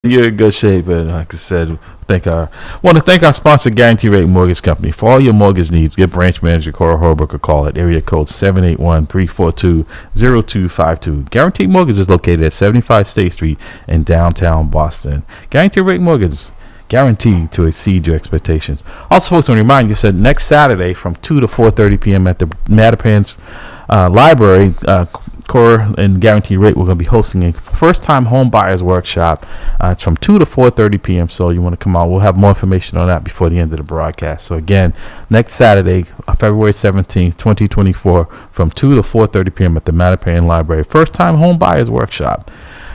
You're in good shape, and like I said, want to thank our sponsor, Guarantee Rate Mortgage Company. For all your mortgage needs, give branch manager Cora Holbrook a call at area code 781-342-0252. Guarantee Mortgage is located at 75 State Street in downtown Boston. Guarantee Rate Mortgage, guaranteed to exceed your expectations. Also, folks, I want to remind you, said next Saturday from 2 to 4:30 p.m. at the Mattapan's Library, Core and Guaranteed Rate, we're going to be hosting a first-time home buyers workshop. It's from 2 to 4:30 p.m., so you want to come out. We'll have more information on that before the end of the broadcast. So, again, next Saturday, February 17th, 2024, from 2 to 4:30 p.m. at the Mattapan Library, first-time home buyers workshop.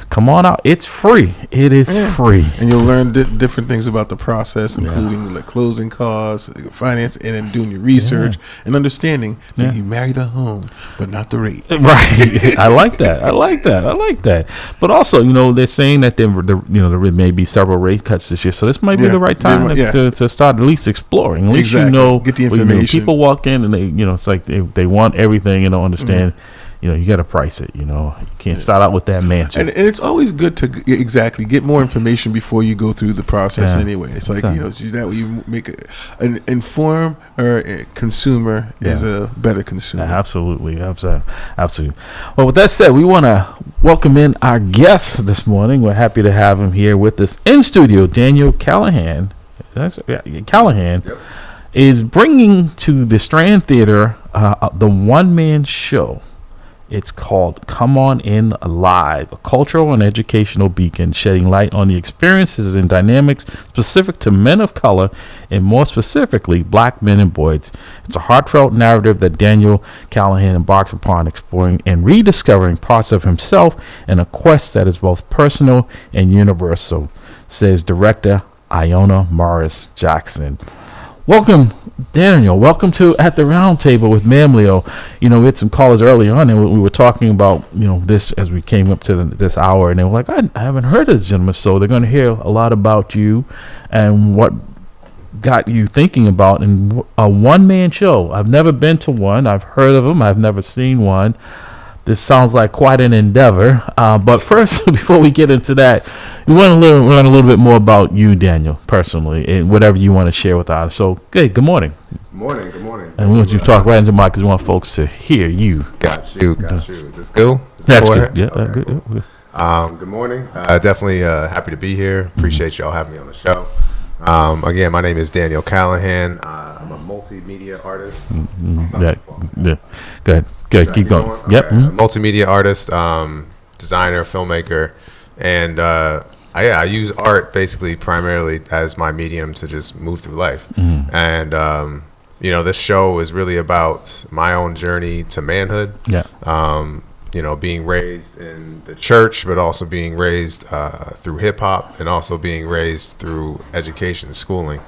Come on out. It's free. It is free. And you'll learn different things about the process, including like closing costs, finance, and then doing your research and understanding that you marry the home, but not the rate. Right. I like that. But also, they're saying that there may be several rate cuts this year. So this might be the right time to start at least exploring. At least get the information. People walk in and they, it's like they want everything and don't understand. Mm-hmm. You got to price it. You can't start out with that mansion. And it's always good to get more information before you go through the process. Anyway, it's like that way you make an informed or a consumer is a better consumer. Absolutely. Well, with that said, we want to welcome in our guest this morning. We're happy to have him here with us in studio. Daniel Callahan. Callahan is bringing to the Strand Theater the one-man show. It's called Come On In Live, a cultural and educational beacon shedding light on the experiences and dynamics specific to men of color and more specifically black men and boys. It's a heartfelt narrative that Daniel Callahan embarks upon, exploring and rediscovering parts of himself in a quest that is both personal and universal, says director Iona Morris Jackson. Welcome, Daniel. Welcome to At the Round Table with MAMLEO. We had some callers early on, and we were talking about, this as we came up to this hour, and they were like, I haven't heard of this gentleman, so they're going to hear a lot about you and what got you thinking about a one-man show. I've never been to one. I've heard of them. I've never seen one. This sounds like quite an endeavor. But first, before we get into that, we want to learn a little bit more about you, Daniel, personally, and whatever you want to share with us. So, good morning. Good morning. And we want you to talk right into the mic because we want folks to hear you. Got you. Is this good? That's good. Yeah, okay. Good. Good morning. Definitely happy to be here. Appreciate y'all having me on the show. Again, my name is Daniel Callahan. I'm a multimedia artist. Good. Keep going. Okay. Yep. Multimedia artist, designer, filmmaker, and I use art basically primarily as my medium to just move through life. And this show is really about my own journey to manhood. Being raised in the church, but also being raised through hip hop, and also being raised through education, schooling,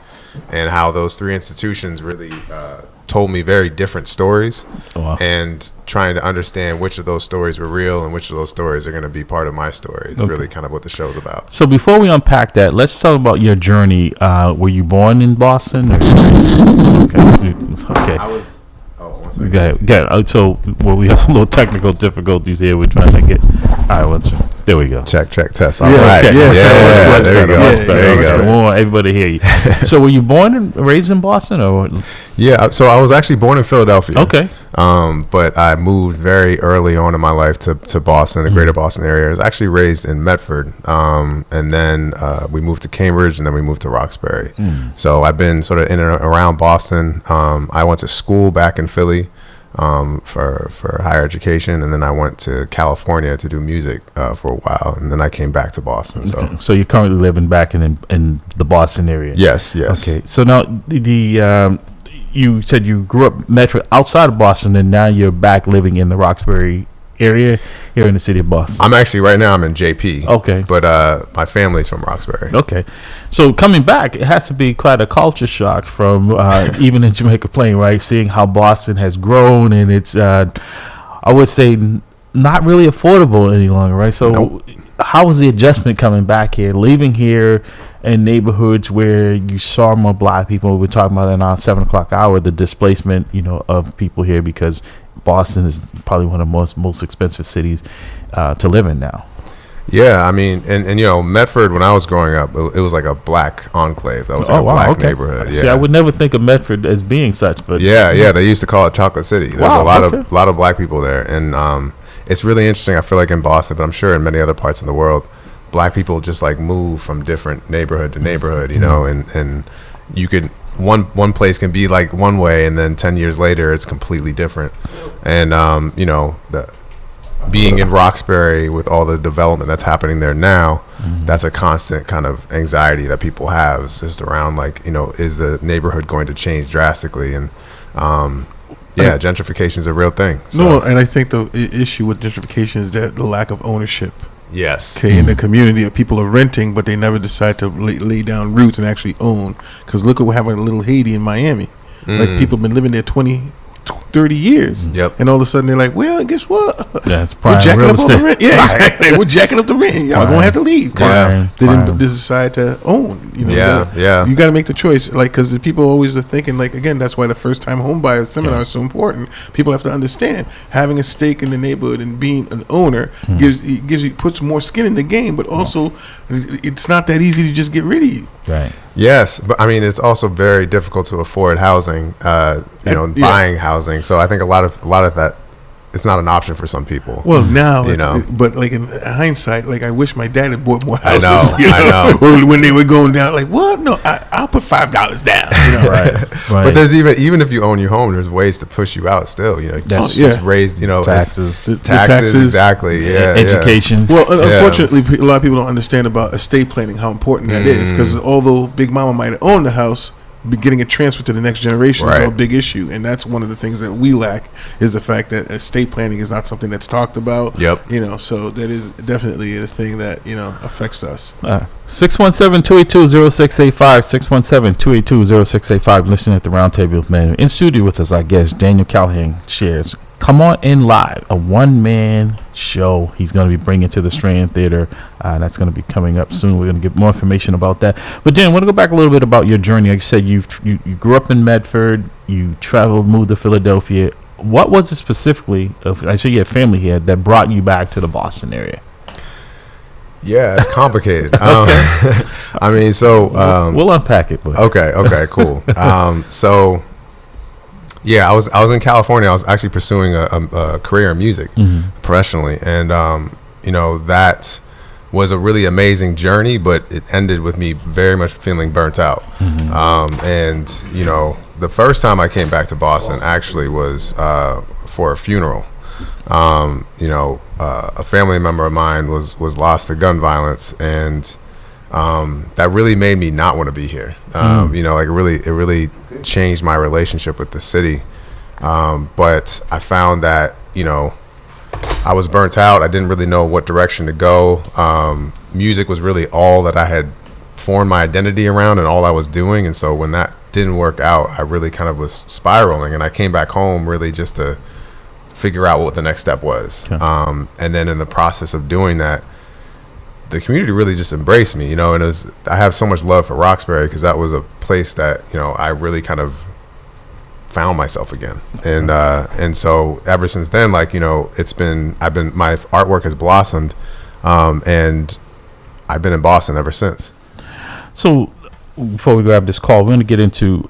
and how those three institutions really told me very different stories. Oh, wow. And trying to understand which of those stories were real and which of those stories are going to be part of my story is really kind of what the show's about. So before we unpack that, let's talk about your journey. Were you born in Boston? Okay. I was. One second. Go ahead. So we have some little technical difficulties here. We're trying to get. All right, there we go. Check, test. All Okay. right. There you go. There you go. We want everybody to hear you. So were you born and raised in Boston, or? Yeah, so I was actually born in Philadelphia. Okay. But I moved very early on in my life to Boston, the greater Boston area. I was actually raised in Medford, and then we moved to Cambridge, and then we moved to Roxbury. So I've been sort of in and around Boston. I went to school back in Philly for higher education, and then I went to California to do music for a while, and then I came back to Boston. So you're currently living back in the Boston area? Yes. Okay. So now you said you grew up Medford outside of Boston, and now you're back living in the Roxbury area here in the city of Boston. I'm actually right now I'm in JP. Okay. But my family's from Roxbury. Okay. So coming back, it has to be quite a culture shock from even in Jamaica Plain, right? Seeing how Boston has grown, and it's I would say not really affordable any longer, right? So nope. How was the adjustment coming back here, leaving here in neighborhoods where you saw more black people? We're talking about in our 7 o'clock hour, the displacement, of people here, because Boston is probably one of the most expensive cities to live in now. Yeah, I mean, and you know, Medford, when I was growing up, it was like a black enclave. That was like a black neighborhood. Yeah. See, I would never think of Medford as being such, but yeah, they used to call it Chocolate City. There's a lot of black people there, and it's really interesting. I feel like in Boston, but I'm sure in many other parts of the world, black people just like move from different neighborhood to neighborhood, you know, and you could one place can be like one way, and then 10 years later, it's completely different. And you know, being in Roxbury with all the development that's happening there now, that's a constant kind of anxiety that people have. It's just around like, you know, is the neighborhood going to change drastically? And gentrification is a real thing. So. No, and I think the issue with gentrification is that the lack of ownership. Yes. Okay, in the community, that people are renting, but they never decide to lay down roots and actually own. Because look at what happened in Little Haiti in Miami. Like, people have been living there 20, 30 years. Yep. And all of a sudden they're like, well, guess what? Yeah, it's we're jacking real up all estate. the rent. Yeah, exactly. We're jacking up the rent. Y'all going to have to leave because they didn't decide to own. You know, you got to make the choice. Like, because the people always are thinking, like, again, that's why the first time home buyer seminar is so important. People have to understand having a stake in the neighborhood and being an owner puts more skin in the game, but also it's not that easy to just get rid of you. Right. Yes, but I mean, it's also very difficult to afford housing, buying housing. So I think a lot of that, it's not an option for some people. Well, now, but like in hindsight, like I wish my dad had bought more houses. I know. Or when they were going down, like, what? No, I'll put $5 down. You know? Right. But there's even if you own your home, there's ways to push you out still. You know, just raise, you know, taxes, exactly. Yeah, education. Well, unfortunately, a lot of people don't understand about estate planning, how important that is. Because although Big Mama might have owned the house, getting it transferred to the next generation is a big issue, and that's one of the things that we lack is the fact that estate planning is not something that's talked about. Yep. You know, so that is definitely a thing that, you know, affects us. 617-282-0685, 617-282-0685. Listening at the Roundtable, man. In studio with us, I guess, Daniel Callahan shares Come On In Live, a one-man show he's going to be bringing to the Strand Theater. That's going to be coming up soon. We're going to get more information about that. But Dan, I want to go back a little bit about your journey. Like you said, you grew up in Medford. You traveled, moved to Philadelphia. What was it specifically, I see you had family here, that brought you back to the Boston area? Yeah, it's complicated. I mean, so... we'll unpack it. But. Okay, cool. So... Yeah, I was in California. I was actually pursuing a career in music professionally, and you know, that was a really amazing journey. But it ended with me very much feeling burnt out. And you know, the first time I came back to Boston actually was for a funeral. You know, a family member of mine was lost to gun violence, and that really made me not want to be here. You know, like it really changed my relationship with the city. But I found that, you know, I was burnt out. I didn't really know what direction to go. Music was really all that I had formed my identity around and all I was doing. And so when that didn't work out, I really kind of was spiraling, and I came back home really just to figure out what the next step was. And then in the process of doing that, the community really just embraced me, you know, and I have so much love for Roxbury because that was a place that, you know, I really kind of found myself again. And so ever since then, like, you know, my artwork has blossomed, and I've been in Boston ever since. So before we grab this call, we're going to get into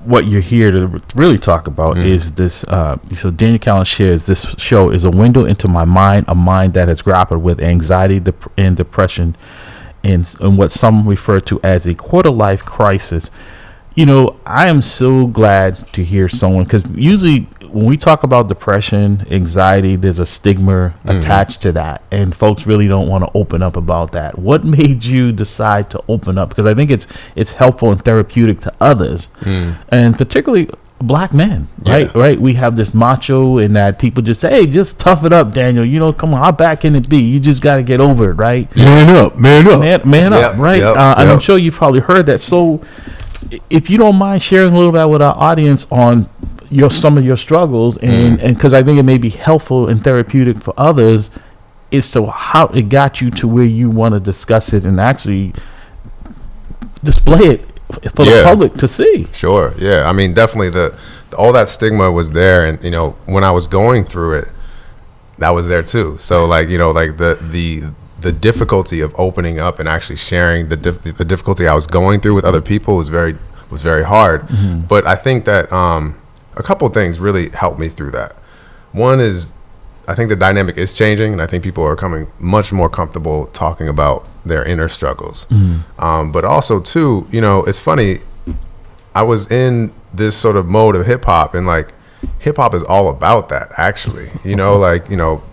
what you're here to really talk about is this. So Daniel Callahan shares this show is a window into my mind, a mind that has grappled with anxiety and depression, and what some refer to as a quarter-life crisis. You know, I am so glad to hear someone, because usually when we talk about depression, anxiety, there's a stigma attached to that, and folks really don't want to open up about that. What made you decide to open up? Because I think it's helpful and therapeutic to others, and particularly black men, right? Yeah. Right? We have this macho, and that people just say, "Hey, just tough it up, Daniel. You know, come on, how bad can it be? You just got to get over it, right? Man up, man up, man up, right?" And I'm sure you probably heard that. So, if you don't mind sharing a little bit with our audience on some of your struggles, and because I think it may be helpful and therapeutic for others as to how it got you to where you want to discuss it and actually display it for the public to see. Sure. Yeah. I mean, definitely all that stigma was there, and you know, when I was going through it, that was there too. So like, you know, like the the difficulty of opening up and actually sharing the difficulty I was going through with other people was very hard. Mm-hmm. But I think that a couple of things really helped me through that. One is, I think the dynamic is changing, and I think people are becoming much more comfortable talking about their inner struggles. Mm-hmm. But also, too, you know, it's funny, I was in this sort of mode of hip hop, and like hip hop is all about that, actually. You know, like, you know,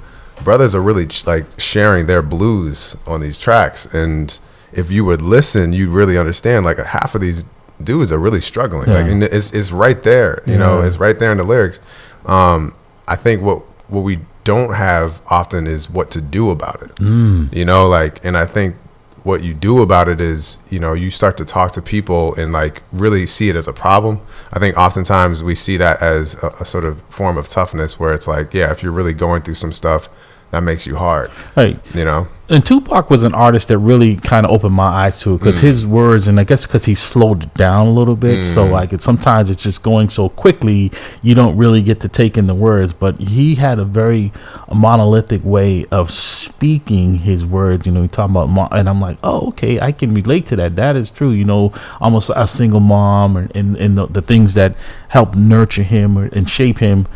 brothers are really like sharing their blues on these tracks, and if you would listen, you'd really understand. Like half of these dudes are really struggling. Yeah. Like, and it's right there. You know, it's right there in the lyrics. I think what we don't have often is what to do about it. You know, like, and I think what you do about it is, you know, you start to talk to people and like really see it as a problem. I think oftentimes we see that as a sort of form of toughness, where it's like, yeah, if you're really going through some stuff, that makes you hard. Right. You know? And Tupac was an artist that really kind of opened my eyes to it, because his words, and I guess because he slowed it down a little bit. So like sometimes it's just going so quickly, you don't really get to take in the words. But he had a very monolithic way of speaking his words. You know, he talking about, and I'm like, oh, okay, I can relate to that. That is true. You know, almost a single mom, and the things that helped nurture him and shape him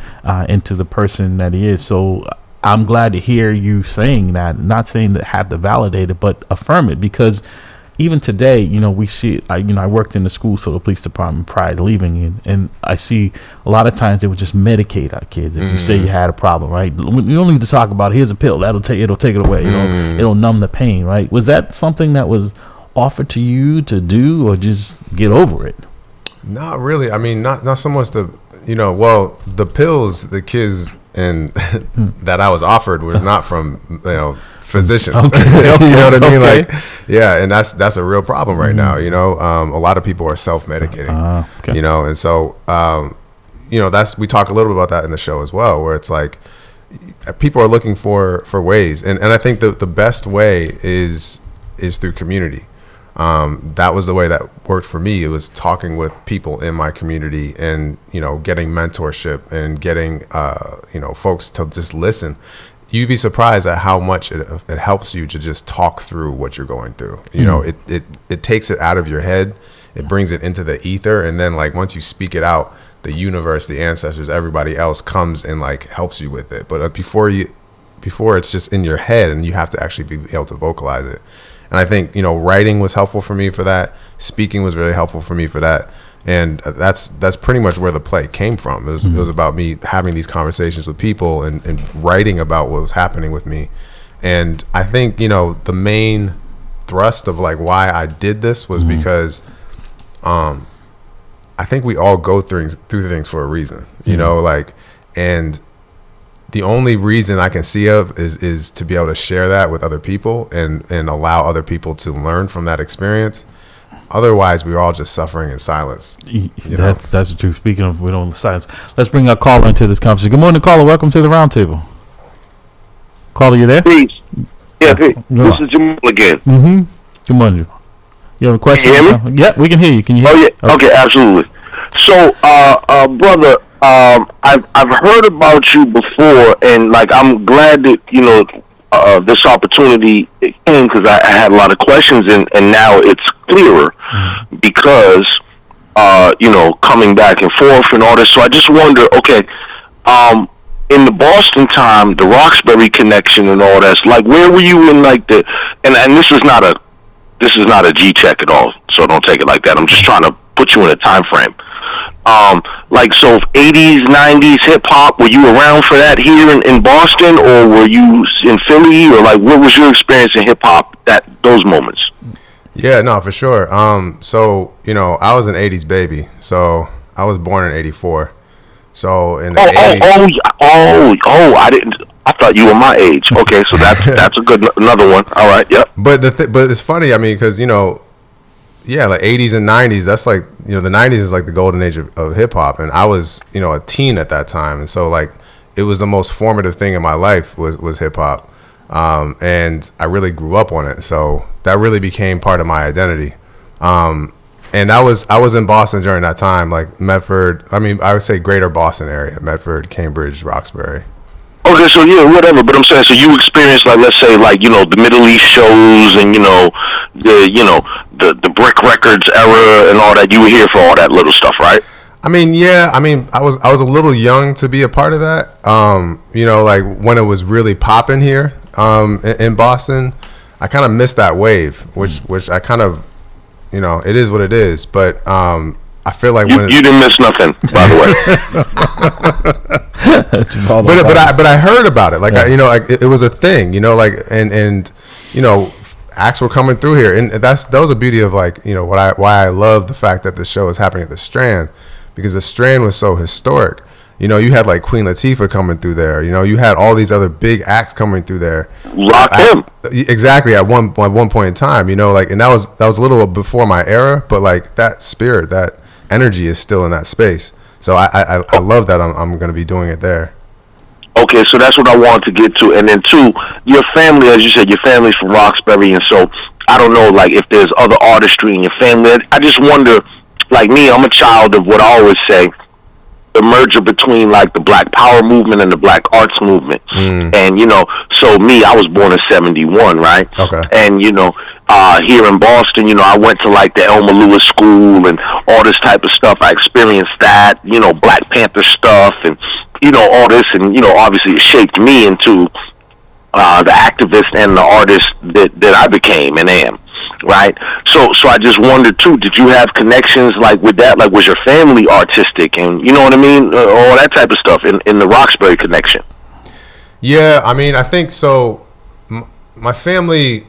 into the person that he is. So I'm glad to hear you saying that, not saying that have to validate it, but affirm it, because even today, you know, we see, I worked in the schools for the police department prior to leaving, and I see a lot of times they would just medicate our kids. If you say you had a problem, right? You don't need to talk about it. Here's a pill. It'll take it away. You know, it'll numb the pain, right? Was that something that was offered to you to do, or just get over it? Not really. I mean, not so much the pills the kids and that I was offered was not from, you know, physicians. Okay. You know what I mean? Okay. Like, yeah, and that's a real problem right now. You know, a lot of people are self-medicating. Okay. You know, and so you know, we talk a little bit about that in the show as well, where it's like people are looking for ways, and I think the best way is through community. That was the way that worked for me. It was talking with people in my community, and, you know, getting mentorship and getting, you know, folks to just listen. You'd be surprised at how much it helps you to just talk through what you're going through. You know, it takes it out of your head. It brings it into the ether. And then, like, once you speak it out, the universe, the ancestors, everybody else comes and like helps you with it. But before it's just in your head, and you have to actually be able to vocalize it. And I think, you know, writing was helpful for me for that. Speaking was really helpful for me for that. And that's pretty much where the play came from. It was about me having these conversations with people and writing about what was happening with me. And I think, you know, the main thrust of like why I did this was because I think we all go through things for a reason, you know, like, and the only reason I can see of is to be able to share that with other people and allow other people to learn from that experience. Otherwise, we're all just suffering in silence. That's the truth. Speaking of, we don't silence. Let's bring our caller into this conversation. Good morning, caller. Welcome to the roundtable. Caller, you there? Please. Yeah, this is Jamal again. Good morning. You have a question? Can you hear me? Yeah, we can hear you. Can you hear me? Yeah. Okay, absolutely. So, brother, I've heard about you before, and like I'm glad that, you know, this opportunity came, because I had a lot of questions, and now it's clearer because you know, coming back and forth and all this. So I just wonder, okay, in the Boston time, the Roxbury connection and all that, like, where were you in like the, and this is not a G check at all, so don't take it like that. I'm just trying to put you in a time frame. Like, so 80s, 90s hip hop, were you around for that here in Boston, or were you in Philly, or like, what was your experience in hip hop those moments? Yeah, no, for sure. So, you know, I was an 80s baby. So I was born in 84. So in the 80s. I thought you were my age. Okay, so that's a good another one. All right, yep. But but it's funny, I mean, because, you know, yeah, like 80s and 90s, that's like, you know, the 90s is like the golden age of hip hop, and I was, you know, a teen at that time, and so like it was the most formative thing in my life was hip hop, and I really grew up on it, so that really became part of my identity. And I was in Boston during that time, like Medford. I mean, I would say greater Boston area, Medford, Cambridge, Roxbury. Okay, so yeah, whatever. But I'm saying, so you experienced, like, let's say, like, the Middle East shows, and the Brick Records era and all that. You were here for all that little stuff, right? I mean, yeah. I mean, I was a little young to be a part of that. Like when it was really popping here, in Boston, I kind of missed that wave, which I kind of, it is what it is. But I feel like you didn't miss nothing, by the way. but I heard about it. Like, yeah. it was a thing. And acts were coming through here, and that was the beauty of, like, why I love the fact that this show is happening at the Strand, because the Strand was so historic. You had like Queen Latifah coming through there. You had all these other big acts coming through there. Lock him. Exactly, at one point in time. And that was a little before my era, but like that spirit, that energy is still in that space. So I love that I'm going to be doing it there. Okay, so that's what I wanted to get to. And then, two, your family, as you said, your family's from Roxbury, and so I don't know, like, if there's other artistry in your family. I just wonder, like me, I'm a child of what I always say, the merger between, like, the Black Power movement and the Black Arts movement. And, so me, I was born in 71, right? Okay. And, here in Boston, I went to, like, the Elmer Lewis School and all this type of stuff. I experienced that, Black Panther stuff and, all this. And, obviously it shaped me into the activist and the artist that I became and am. Right, so I just wondered too. Did you have connections like with that? Like, was your family artistic, and you know what I mean, all that type of stuff in the Roxbury connection? Yeah, I mean, I think so. My family,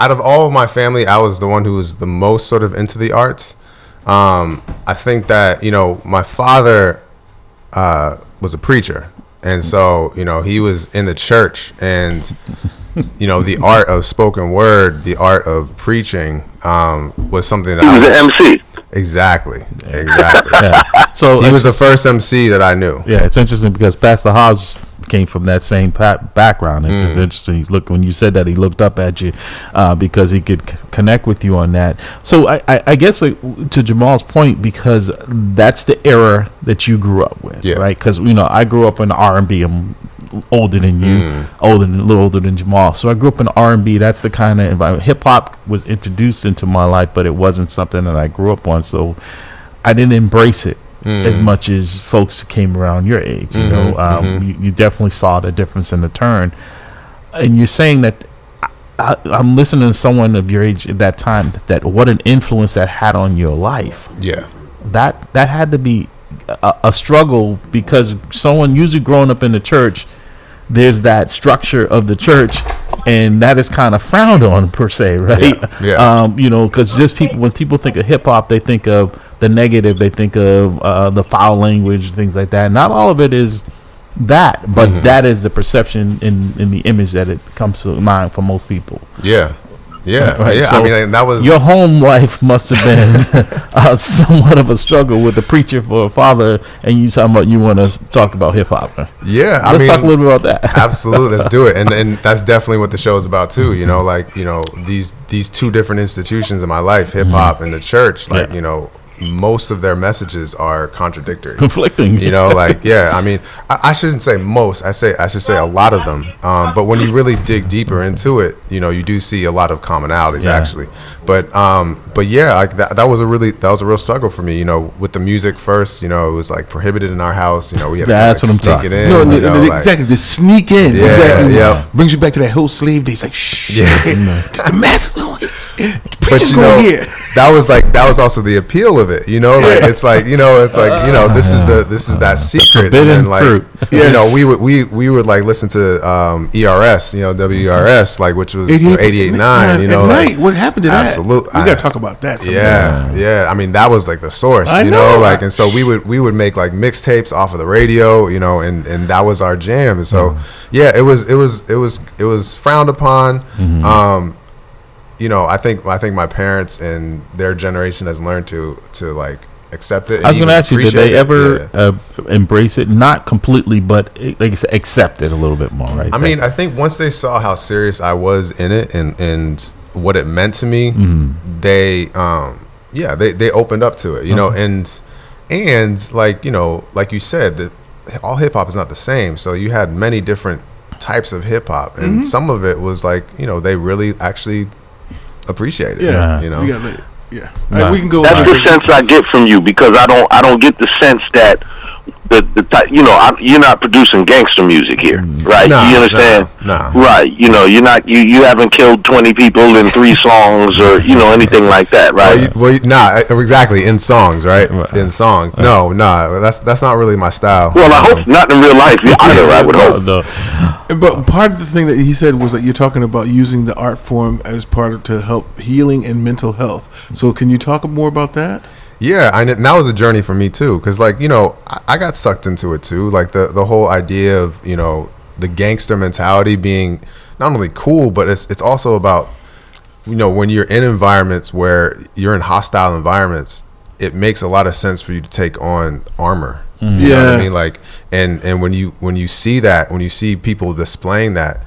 out of all of my family, I was the one who was the most sort of into the arts. I think that my father was a preacher, and so he was in the church, and the art of spoken word, the art of preaching, was something that he was an MC. Exactly. Yeah. So he was the first MC that I knew. Yeah, it's interesting because Pastor Hobbs came from that same background. It's just interesting. When you said that, he looked up at you because he could connect with you on that. So I guess, to Jamal's point, because that's the era that you grew up with, right? Because I grew up in R&B. I'm older than you, a little older than Jamal. So I grew up in R&B. That's the kind of environment. Hip hop was introduced into my life, but it wasn't something that I grew up on. So I didn't embrace it as much as folks came around your age. You definitely saw the difference in the turn. And you're saying that I'm listening to someone of your age at that time, that what an influence that had on your life. Yeah, that had to be a struggle, because someone usually growing up in the church, there's that structure of the church, and that is kind of frowned on, per se, right? Yeah. Because just when people think of hip hop, they think of the negative, they think of the foul language, things like that. Not all of it is that, but that is the perception in the image that it comes to mind for most people. Yeah. Right. Yeah. So I mean, that was your home life must have been somewhat of a struggle with a preacher for a father, and you talking about you want to talk about hip hop. Yeah, let's talk a little bit about that. Absolutely, let's do it. And that's definitely what the show is about too. These two different institutions in my life, hip hop and the church. Most of their messages are contradictory, conflicting. I mean, I shouldn't say most. I should say a lot of them. But when you really dig deeper into it, you do see a lot of commonalities actually. But yeah, like that was a real struggle for me. With the music first, it was like prohibited in our house. We had to sneak it in. Exactly, just sneak in. Yeah, exactly. Yeah. Brings you back to that whole slave days. Like, shh, the mask. But that was also the appeal of it. This is that secret. Forbidden fruit. We would like listen to ERS, WERS, which was 88.9. Night. What happened to that? Absolutely, we gotta talk about that sometime. Yeah. I mean, that was like the source. And so we would make like mixtapes off of the radio, and that was our jam. And so it was frowned upon. I think my parents and their generation has learned to like accept it. I was going to ask you, did they ever embrace it? Not completely, but like I said, accept it a little bit more, right? I mean, I think once they saw how serious I was in it and what it meant to me, they opened up to it, and like like you said, that all hip hop is not the same. So you had many different types of hip hop, and some of it was like, you know, they really actually appreciate it. Yeah, you know. Yeah, we can go. That's the sense I get from you, because I don't get the sense that you're not producing gangster music here, right? Nah, you understand? Nah. Right. You're not. You haven't killed 20 people in 3 songs, or anything like that, right? Exactly, in songs, right? In songs. No, that's not really my style. Well, I hope not in real life either. I would hope. No. But part of the thing that he said was that you're talking about using the art form as part of to help healing and mental health. So can you talk more about that? Yeah, and that was a journey for me too, because like, you know, I got sucked into it too, like the whole idea of, you know, the gangster mentality being not only cool, but it's also about, you know, when you're in environments where you're in hostile environments, it makes a lot of sense for you to take on armor. You know what I mean? Like, and when you see that, when you see people displaying that,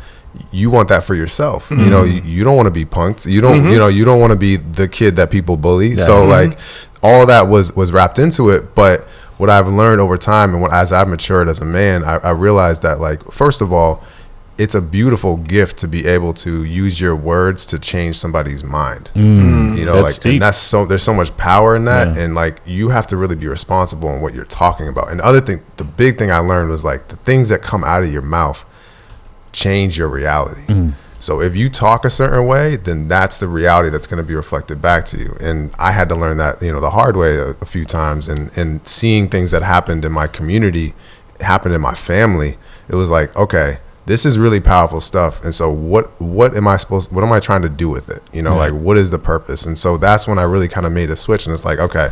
you want that for yourself. You know, you don't want to be punked. You don't, you don't want to be the kid that people bully. Yeah. So like, all of that was wrapped into it. But what I've learned over time, and as I've matured as a man, I realized that, like, first of all, it's a beautiful gift to be able to use your words to change somebody's mind. You know, like, deep. And there's so much power in that, and like, you have to really be responsible in what you're talking about. And the big thing I learned was, like, the things that come out of your mouth change your reality. So if you talk a certain way, then that's the reality that's going to be reflected back to you. And I had to learn that, you know, the hard way a few times, and seeing things that happened in my community, happened in my family. It was like, okay, this is really powerful stuff. And so what am I trying to do with it? You know, like, what is the purpose? And so that's when I really kind of made a switch, and it's like, okay,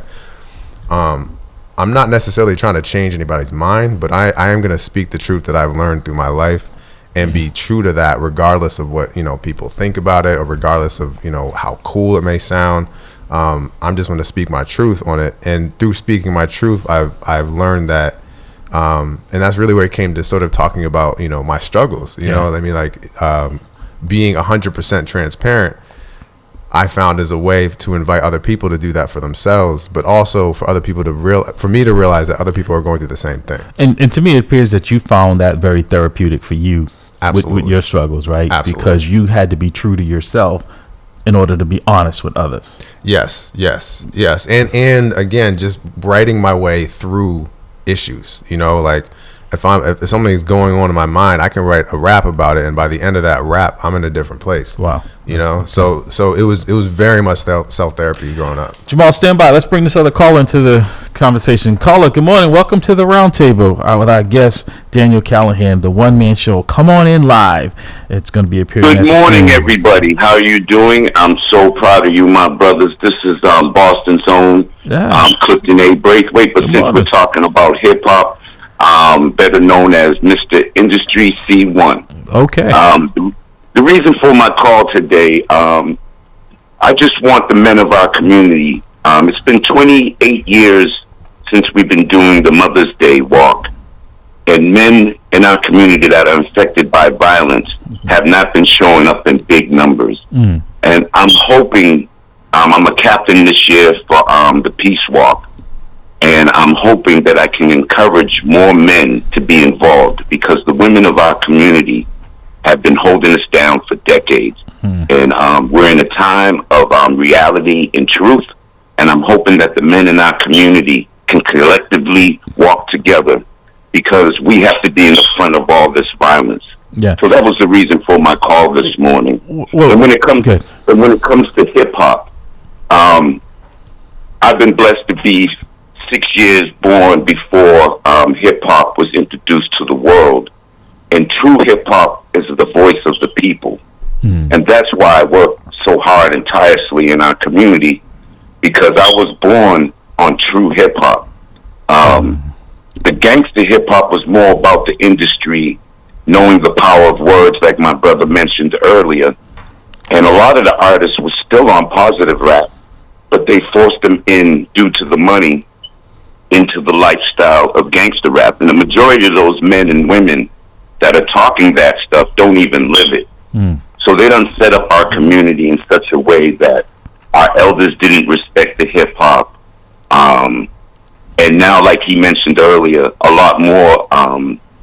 I'm not necessarily trying to change anybody's mind, but I am going to speak the truth that I've learned through my life, and be true to that, regardless of what, you know, people think about it, or regardless of, you know, how cool it may sound. I'm just going to speak my truth on it, and through speaking my truth, I've learned that, and that's really where it came to sort of talking about, you know, my struggles. You know what I mean? Like, being 100% transparent, I found as a way to invite other people to do that for themselves, but also for other people for me to realize that other people are going through the same thing. And to me, it appears that you found that very therapeutic for you. With your struggles, right? Absolutely. Because you had to be true to yourself in order to be honest with others. Yes. And again, just writing my way through issues, you know, like, if something's going on in my mind, I can write a rap about it, and by the end of that rap, I'm in a different place. Wow. You know, so it was very much self-therapy growing up. Jamal, stand by. Let's bring this other caller into the conversation. Caller, good morning. Welcome to the roundtable with our guest, Daniel Callahan, the one-man show. Come on in live. It's going to be appearing. Good morning, everybody. How are you doing? I'm so proud of you, my brothers. This is Boston's own Clifton A. Braithwaite, but since we're talking about hip-hop, better known as Mr. Industry C1. Okay. The reason for my call today, I just want the men of our community. It's been 28 years since we've been doing the Mother's Day walk, and men in our community that are infected by violence have not been showing up in big numbers. And I'm hoping, I'm a captain this year for the Peace Walk. And I'm hoping that I can encourage more men to be involved, because the women of our community have been holding us down for decades. And we're in a time of reality and truth. And I'm hoping that the men in our community can collectively walk together, because we have to be in the front of all this violence. Yeah. So that was the reason for my call this morning. And when it comes to hip hop, I've been blessed to be 6 years born before hip-hop was introduced to the world. And true hip-hop is the voice of the people. And that's why I work so hard and tirelessly in our community, because I was born on true hip-hop. The gangster hip-hop was more about the industry, knowing the power of words, like my brother mentioned earlier. And a lot of the artists were still on positive rap, but they forced them in, due to the money, into the lifestyle of gangster rap. And the majority of those men and women that are talking that stuff don't even live it. So they done set up our community in such a way that our elders didn't respect the hip hop. And And now, like he mentioned earlier, a lot more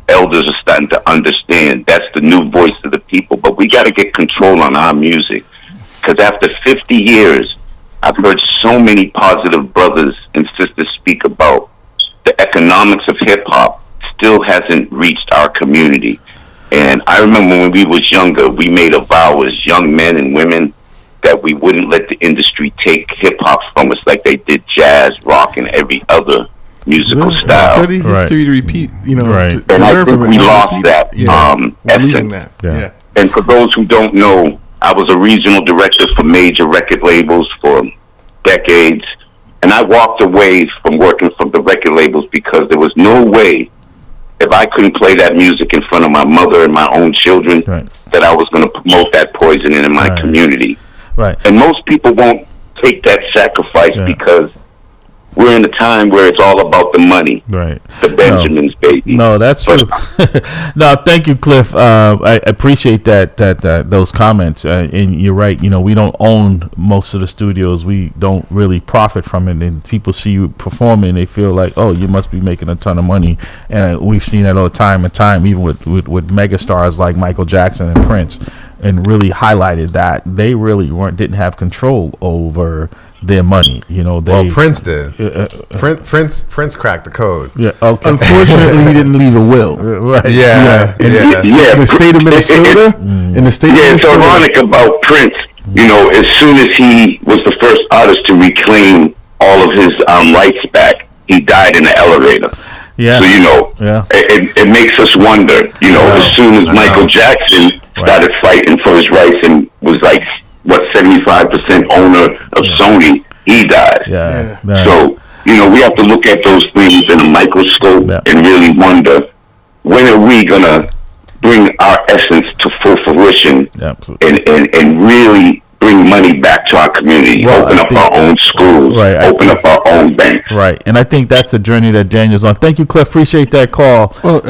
elders are starting to understand that's the new voice of the people. But we got to get control on our music, because after 50 years, I've heard so many positive brothers and sisters speak about the economics of hip-hop still hasn't reached our community. And I remember when we was younger, we made a vow as young men and women that we wouldn't let the industry take hip-hop from us like they did jazz, rock, and every other musical style. Study history to repeat, Right. And I think we lost that losing essence. that. Yeah. And for those who don't know, I was a regional director for major record labels for decades, and I walked away from working for the record labels because there was no way, if I couldn't play that music in front of my mother and my own children, that I was going to promote that poison in my community. Right. And most people won't take that sacrifice because we're in a time where it's all about the money. Right. The Benjamins, baby. No, that's true. No, thank you, Cliff. I appreciate that those comments. And you're right. We don't own most of the studios. We don't really profit from it. And people see you performing, they feel like, oh, you must be making a ton of money. And we've seen that all the time and time, even with mega stars like Michael Jackson and Prince, and really highlighted that they really didn't have control over their money. Prince did. Prince cracked the code. Yeah. Okay. Unfortunately, he didn't leave a will. Right. Yeah. In the state of Minnesota, it's ironic about Prince. As soon as he was the first artist to reclaim all of his rights back, he died in the elevator. Yeah. So it makes us wonder. As soon as Michael Jackson started fighting for his rights and was 75% owner of Sony, he died. So we have to look at those things in a microscope and really wonder, when are we gonna bring our essence to full fruition and really bring money back to our community, open up our own schools, open up our own banks. Right, and I think that's a journey that Daniel's on. Thank you, Cliff. Appreciate that call. Well,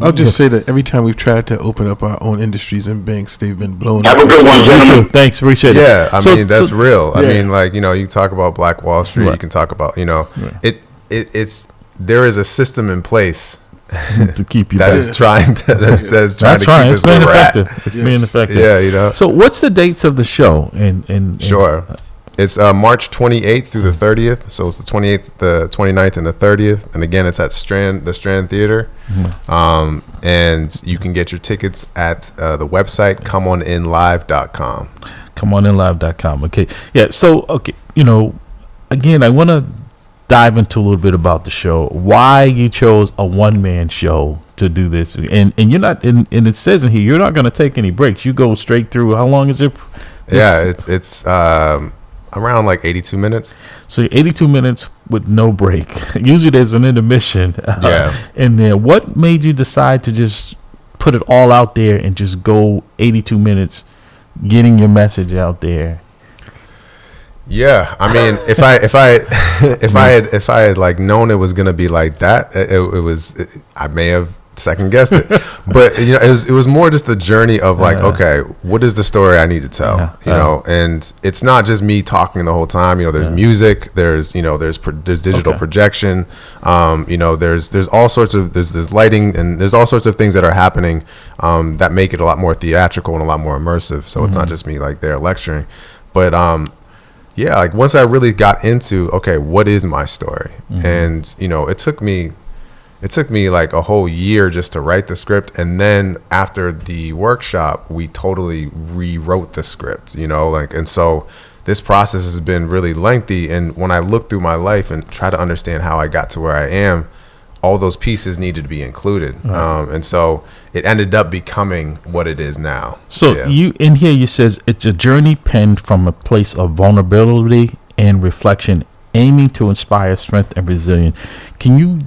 I'll just say that every time we've tried to open up our own industries and banks, they've been blown up. Have a good one, gentlemen. Thanks, appreciate it. Yeah, I mean, that's real. I mean, you talk about Black Wall Street, you can talk about, it's there is a system in place to keep you that back. is trying to keep us being where we're at. It's being effective. Yeah, So what's the dates of the show? Sure. It's March 28th through the 30th. So it's the 28th, the 29th, and the 30th. And again, it's at the Strand Theater. And you can get your tickets at the website comeoninlive.com. Comeoninlive.com. Okay. Yeah. So again, I want to dive into a little bit about the show, why you chose a one-man show to do this, and you're not, and it says in here you're not going to take any breaks. You go straight through. How long is it? It's around 82 minutes. So 82 minutes with no break. Usually there's an intermission in there. What made you decide to just put it all out there and just go 82 minutes getting your message out there? Yeah, I mean, if I had known it was gonna be like that, I may have second guessed it. But it was more just the journey of okay, what is the story I need to tell? And it's not just me talking the whole time. There's music, there's digital projection, there's all sorts of there's lighting, and there's all sorts of things that are happening that make it a lot more theatrical and a lot more immersive. So it's not just me there lecturing, but once I really got into, okay, what is my story? And, it took me a whole year just to write the script. And then after the workshop, we totally rewrote the script, and so this process has been really lengthy. And when I look through my life and try to understand how I got to where I am, all those pieces needed to be included. And so it ended up becoming what it is now. So you in here, you says it's a journey penned from a place of vulnerability and reflection, aiming to inspire strength and resilience. Can you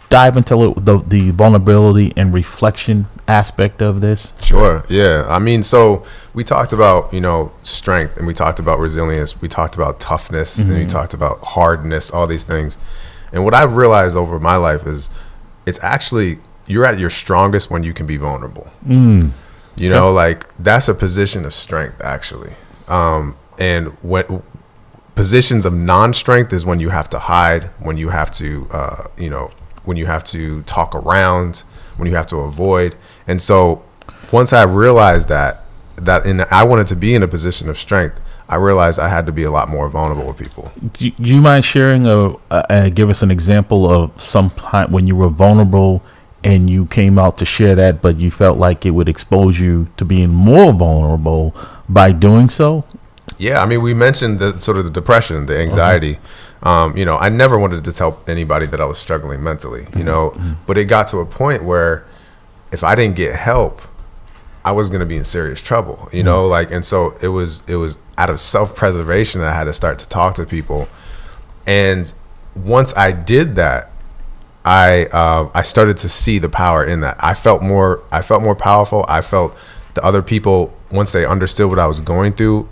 dive into the vulnerability and reflection aspect of this? Sure. Yeah. I mean, so we talked about, strength, and we talked about resilience. We talked about toughness, and we talked about hardness, all these things. And what I've realized over my life is it's actually, you're at your strongest when you can be vulnerable. That's a position of strength, actually. And positions of non-strength is when you have to hide, when you have to, when you have to talk around, when you have to avoid. And so once I realized that I wanted to be in a position of strength, I realized I had to be a lot more vulnerable with people. Do you mind sharing give us an example of some time when you were vulnerable and you came out to share that, but you felt like it would expose you to being more vulnerable by doing so? Yeah, I mean, we mentioned the sort of the depression, the anxiety. I never wanted to tell anybody that I was struggling mentally, but it got to a point where if I didn't get help, I was going to be in serious trouble, and so it was out of self-preservation that I had to start to talk to people. And once I did that, I started to see the power in that. I felt more powerful. I felt the other people, once they understood what I was going through,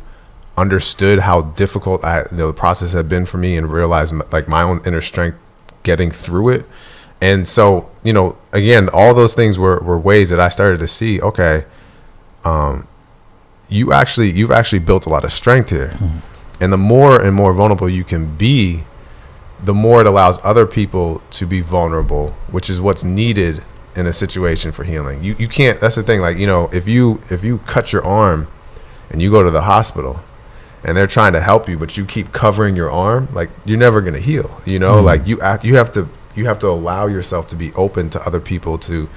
understood how difficult the process had been for me, and realized like my own inner strength getting through it. And so, again, all those things were ways that I started to see, okay, you've actually built a lot of strength here. And the more and more vulnerable you can be, the more it allows other people to be vulnerable, which is what's needed in a situation for healing. You can't, that's the thing, like, if you cut your arm and you go to the hospital and they're trying to help you, but you keep covering your arm, like, you're never going to heal, like you have to allow yourself to be open to other people to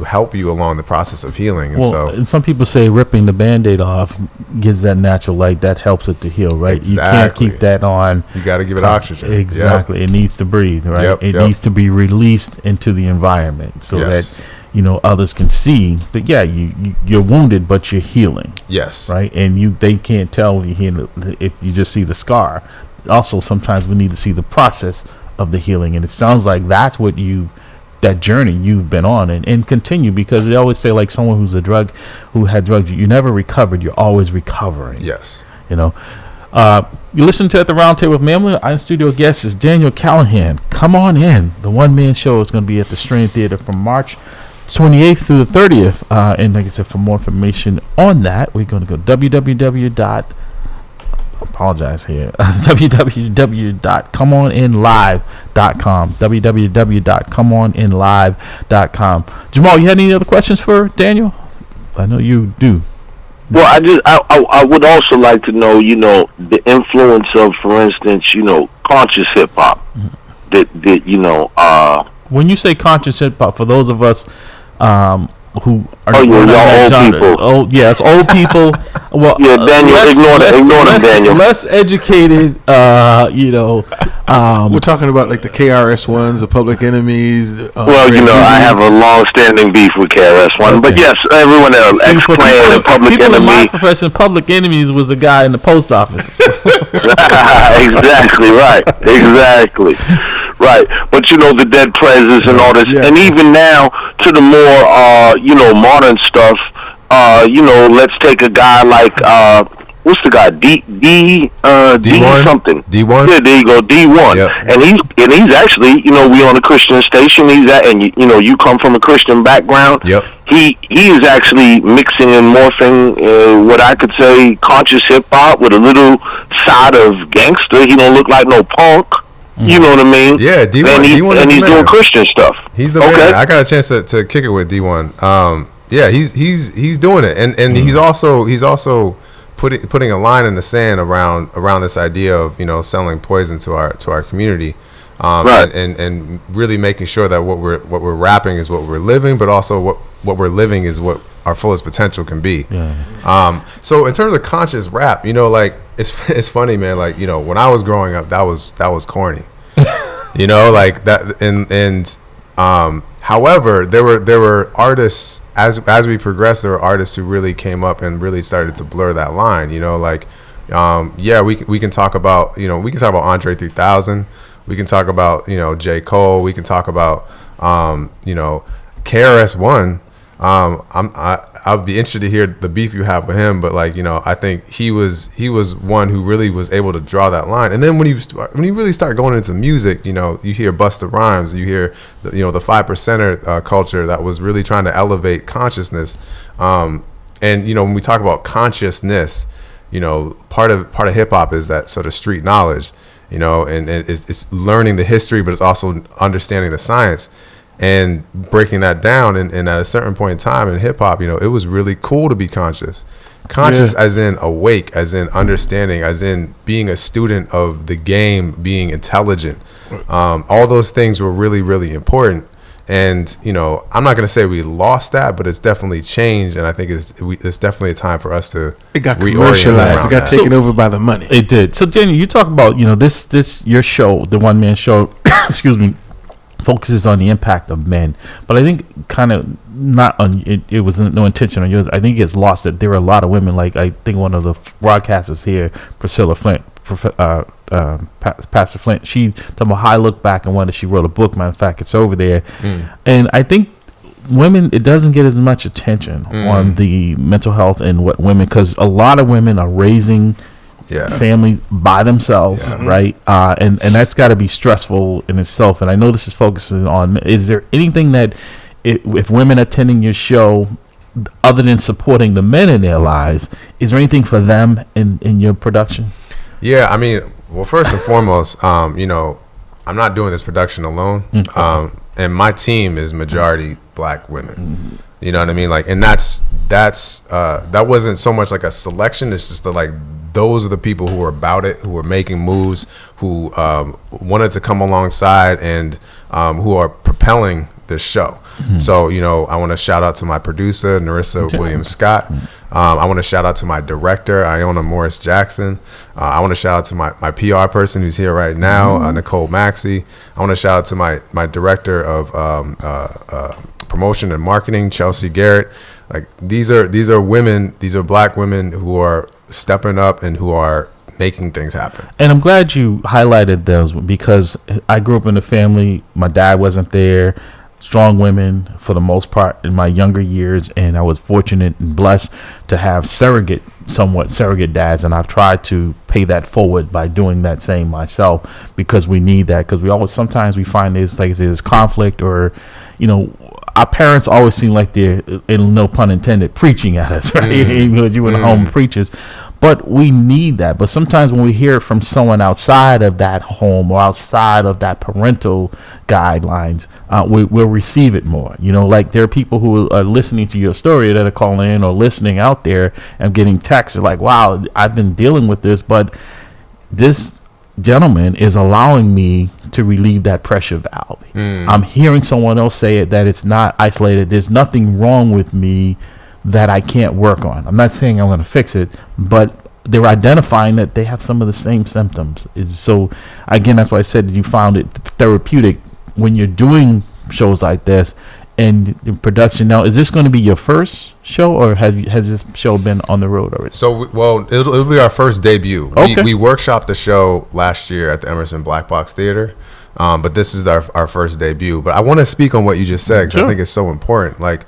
help you along the process of healing. And some people say ripping the Band-Aid off gives that natural light that helps it to heal, right? Exactly. You can't keep that on. You got to give it oxygen. Exactly. Yep. It needs to breathe, right? It needs to be released into the environment so that others can see that you're wounded but you're healing. Yes. Right? And they can't tell if you just see the scar. Also, sometimes we need to see the process of the healing, and it sounds like that's what that journey you've been on and continue, because they always say, like, someone who had drugs, you never recovered, you're always recovering. Yes. You listen to At the Round Table with MAMLEO. Our studio guest is Daniel Callahan. Come on in. The one-man show is going to be at the Strain Theater from March 28th through the 30th. And like I said, for more information on that, we're going to go www.comeoninlive.com. www.comeoninlive.com. Jamal, you had any other questions for Daniel? I know you do. Well, I would also like to know, the influence of, for instance, conscious hip hop. When you say conscious hip hop, for those of us who are old people. Oh, yeah, it's old people. Well, yeah, Daniel, ignore them, Daniel. Less educated, We're talking about like the KRS-Ones, the Public Enemies. I have a long-standing beef with KRS-One, but yes, everyone else, X-Clan and Public Enemy. In my profession, Public Enemies was the guy in the post office. Exactly right. Exactly. Right, but the Dead Presidents and all this, and even now to the more modern stuff. Let's take a guy like what's the guy D something D1. Yeah, there you go, D1. Yep. And he's actually we on a Christian station. He's at, and you come from a Christian background. Yep. He is actually mixing and morphing what I could say conscious hip hop with a little side of gangster. He don't look like no punk. You know what I mean? Yeah, D1. And he's doing Christian stuff. He's the man. I got a chance to kick it with D1. He's doing it, and he's also putting a line in the sand around this idea of selling poison to our community, right. and really making sure that what we're rapping is what we're living, but also what we're living is what our fullest potential can be. Yeah. So in terms of conscious rap, like it's funny, man. Like when I was growing up, that was corny. Like that, and however, there were artists as we progressed. There were artists who really came up and really started to blur that line. We can talk about Andre 3000. We can talk about J. Cole. We can talk about KRS-One. I'll be interested to hear the beef you have with him, but I think he was one who really was able to draw that line. And then when you really start going into music, you hear Busta Rhymes, you hear the 5%er culture that was really trying to elevate consciousness. And when we talk about consciousness, part of hip hop is that sort of street knowledge, and it's learning the history, but it's also understanding the science and breaking that down. And at a certain point in time in hip hop, it was really cool to be conscious as in awake, as in understanding, as in being a student of the game, being intelligent. All those things were really, really important. And, I'm not going to say we lost that, but it's definitely changed. And I think it's definitely a time for us to It got commercialized. It got taken over by the money. It did. So, Daniel, you talk about, this your show, the one man show, excuse me, focuses on the impact of men. But I think kind of not on it was no intention on yours. I think it's lost that there are a lot of women. Like I think one of the broadcasters here, Priscilla Flint, Pastor Flint, she talked about how I look back and wonder, she wrote a book. Matter of fact, it's over there. And I think women, it doesn't get as much attention on the mental health and what women, because a lot of women are raising families by themselves, right? And that's got to be stressful in itself. And I know this is focusing on, is there anything that if women attending your show, other than supporting the men in their lives, is there anything for them in your production? Yeah, I mean, well, first and foremost, I'm not doing this production alone. And my team is majority black women. You know what I mean? Like, and that wasn't so much like a selection. It's just those are the people who are about it, who are making moves, who wanted to come alongside, and who are propelling this show. So, I want to shout out to my producer, Narissa Williams Scott. I want to shout out to my director, Iona Morris Jackson. I want to shout out to my PR person who's here right now, Nicole Maxey. I want to shout out to my director of promotion and marketing, Chelsea Garrett. Like, these are women, these are black women who are stepping up and who are making things happen. And I'm glad you highlighted those, because I grew up in a family, my dad wasn't there, strong women for the most part in my younger years, and I was fortunate and blessed to have surrogate dads, and I've tried to pay that forward by doing that same myself, because we need that, because sometimes we find there's conflict, or our parents always seem like they're, no pun intended, preaching at us, right? Because you were home preachers. But we need that. But sometimes when we hear it from someone outside of that home or outside of that parental guidelines, we'll receive it more. Like there are people who are listening to your story that are calling in or listening out there and getting texts like, wow, I've been dealing with this, but this gentleman is allowing me to relieve that pressure valve. I'm hearing someone else say it, that it's not isolated. There's nothing wrong with me that I can't work on. I'm not saying I'm going to fix it, but they're identifying that they have some of the same symptoms. So again, that's why I said you found it therapeutic when you're doing shows like this and in production. Now, is this going to be your first show, or has this show been on the road already? So, it'll be our first debut. Okay. We workshopped the show last year at the Emerson Black Box Theater, but this is our first debut. But I want to speak on what you just said, because I think it's so important. Like,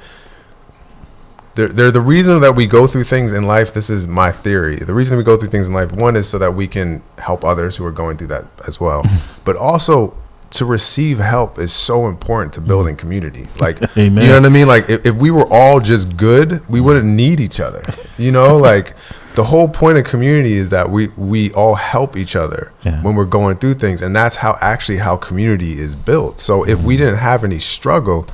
they're the reason that we go through things in life. This is my theory. The reason we go through things in life, one, is so that we can help others who are going through that as well. But also, to receive help is so important to building community. Like, Amen. You know what I mean? Like, if we were all just good, we wouldn't need each other. Like, the whole point of community is that we all help each other when we're going through things. And that's how community is built. So if we didn't have any struggle,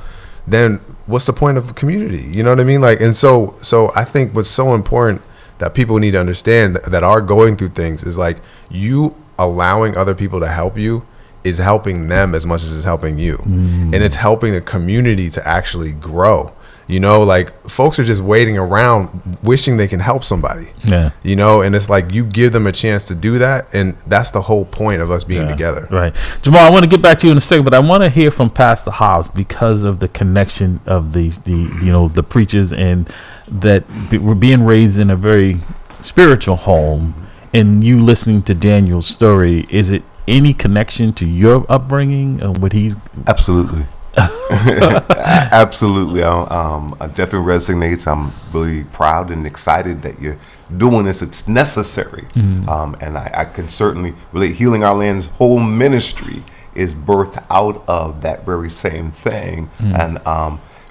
then what's the point of community? You know what I mean? Like, and so I think what's so important that people need to understand that are going through things is, like, you allowing other people to help you is helping them as much as it's helping you. And it's helping the community to actually grow. Like, folks are just waiting around wishing they can help somebody. And it's like, you give them a chance to do that, and that's the whole point of us being together. Right. Jamal, I want to get back to you in a second, but I want to hear from Pastor Hobbs, because of the connection of the preachers, and that we're being raised in a very spiritual home, and you listening to Daniel's story. Is it any connection to your upbringing and what he's... Absolutely. Absolutely. It definitely resonates. I'm really proud and excited that you're doing this. It's necessary. And I can certainly relate. Healing Our Land's whole ministry is birthed out of that very same thing. And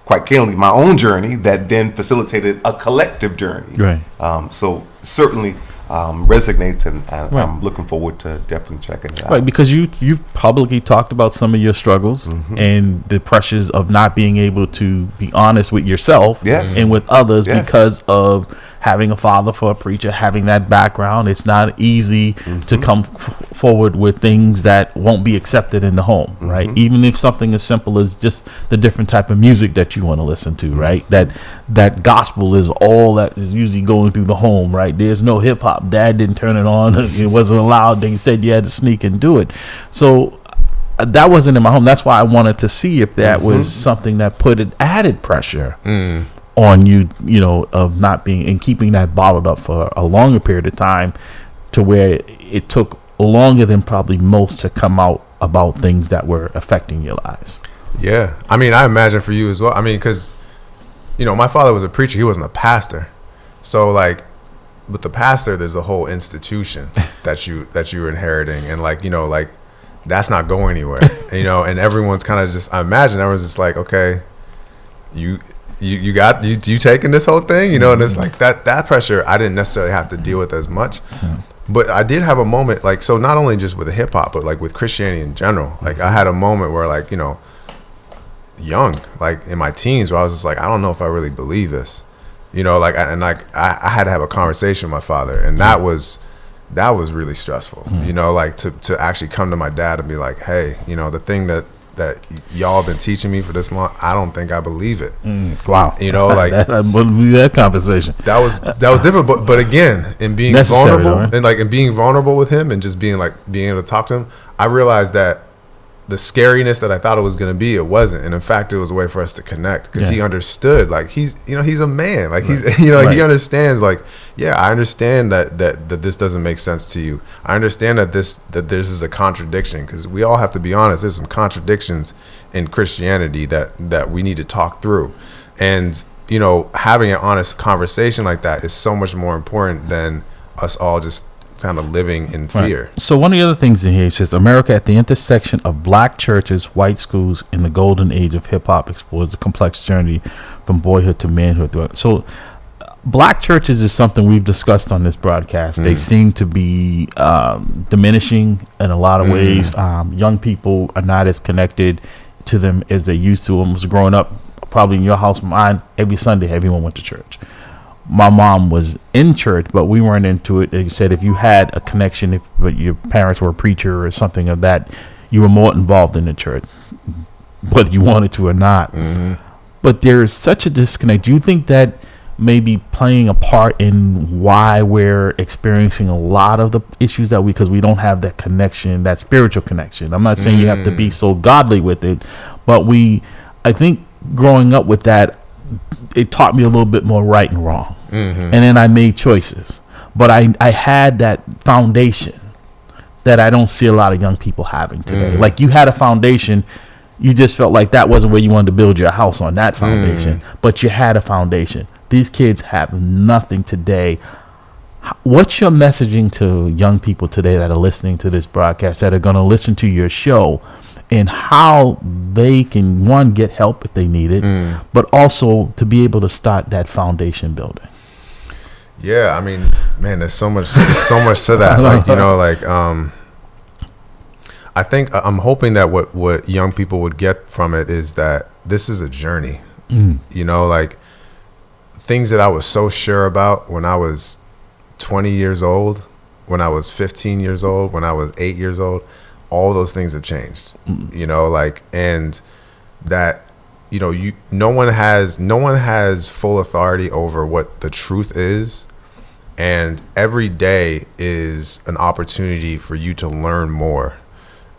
quite candidly, my own journey that then facilitated a collective journey. Right. So certainly resonates, and I'm looking forward to definitely checking it out. Right, because you've publicly talked about some of your struggles and the pressures of not being able to be honest with yourself and with others because of having a father for a preacher, having that background. It's not easy to come forward with things that won't be accepted in the home, right? Even if something as simple as just the different type of music that you want to listen to, right? That gospel is all that is usually going through the home, right? There's no hip hop. Dad didn't turn it on. It wasn't allowed. They said you had to sneak and do it. So that wasn't in my home. That's why I wanted to see if that was something that put added pressure on you, of not being and keeping that bottled up for a longer period of time, to where it took longer than probably most to come out about things that were affecting your lives. Yeah. I mean, I imagine for you as well. I mean, because, my father was a preacher. He wasn't a pastor. So, like, with the pastor, there's a whole institution that you're inheriting. And, like, that's not going anywhere, and everyone's kind of just, I imagine everyone's just like, okay, you taking this whole thing, and it's like that pressure I didn't necessarily have to deal with as much. But I did have a moment, like, so not only just with hip hop, but like with Christianity in general. Like, I had a moment where, like, young, like in my teens, where I was just like, I don't know if I really believe this, I had to have a conversation with my father, and that was really stressful, like to actually come to my dad and be like, hey, the thing that y'all been teaching me for this long, I don't think I believe it. Wow. Like that conversation. That was different, but again, in being necessary, vulnerable, and like in being vulnerable with him, and just being able to talk to him, I realized that the scariness that I thought it was going to be, it wasn't. And in fact, it was a way for us to connect, because he understood, like, he's a man, like he's, he understands, like, I understand that this doesn't make sense to you. I understand that this is a contradiction, because we all have to be honest. There's some contradictions in Christianity that we need to talk through. And, having an honest conversation like that is so much more important than us all just kind of living in fear. Right. So one of the other things in here, it says, America at the intersection of black churches, white schools, and the golden age of hip-hop explores the complex journey from boyhood to manhood. So black churches is something we've discussed on this broadcast. They seem to be diminishing in a lot of ways. Young people are not as connected to them as they used to. I was growing up, probably in your house, mine, every Sunday everyone went to church. My mom was in church, but we weren't into it. They said if you had a connection, but your parents were a preacher or something of that, you were more involved in the church, whether you wanted to or not. But there's such a disconnect. Do you think that may be playing a part in why we're experiencing a lot of the issues because we don't have that connection, that spiritual connection? I'm not saying you have to be so godly with it, but I think growing up with that, it taught me a little bit more right and wrong. And then I made choices, but I had that foundation that I don't see a lot of young people having today. Like, you had a foundation, you just felt like that wasn't where you wanted to build your house, on that foundation, but you had a foundation. These kids have nothing today. What's your messaging to young people today that are listening to this broadcast, that are going to listen to your show, and how they can, one, get help if they need it, but also to be able to start that foundation building? Yeah, I mean, man, there's so much to that. I think I'm hoping that what young people would get from it is that this is a journey. Like, things that I was so sure about when I was 20 years old, when I was 15 years old, when I was 8 years old, all those things have changed, and that, no one has full authority over what the truth is. And every day is an opportunity for you to learn more,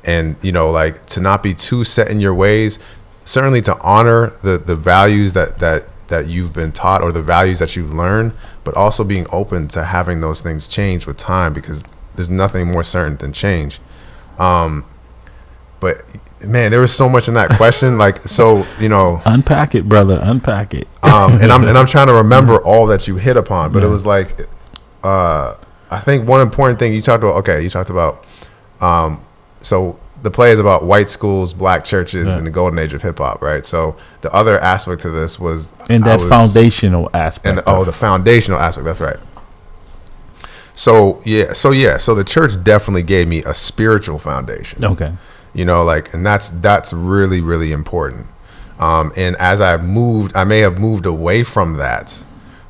and, to not be too set in your ways, certainly to honor the values that you've been taught, or the values that you've learned, but also being open to having those things change with time, because there's nothing more certain than change. But man, there was so much in that question. Like, so, unpack it, brother, unpack it. And I'm trying to remember all that you hit upon, but it was like, I think one important thing you talked about, so the play is about white schools, black churches, and the golden age of hip hop, right? So the other aspect to this was, and that foundational aspect. The foundational aspect. That's right. So the church definitely gave me a spiritual foundation. Okay. You know, like, and that's really, really important. And as I may have moved away from that,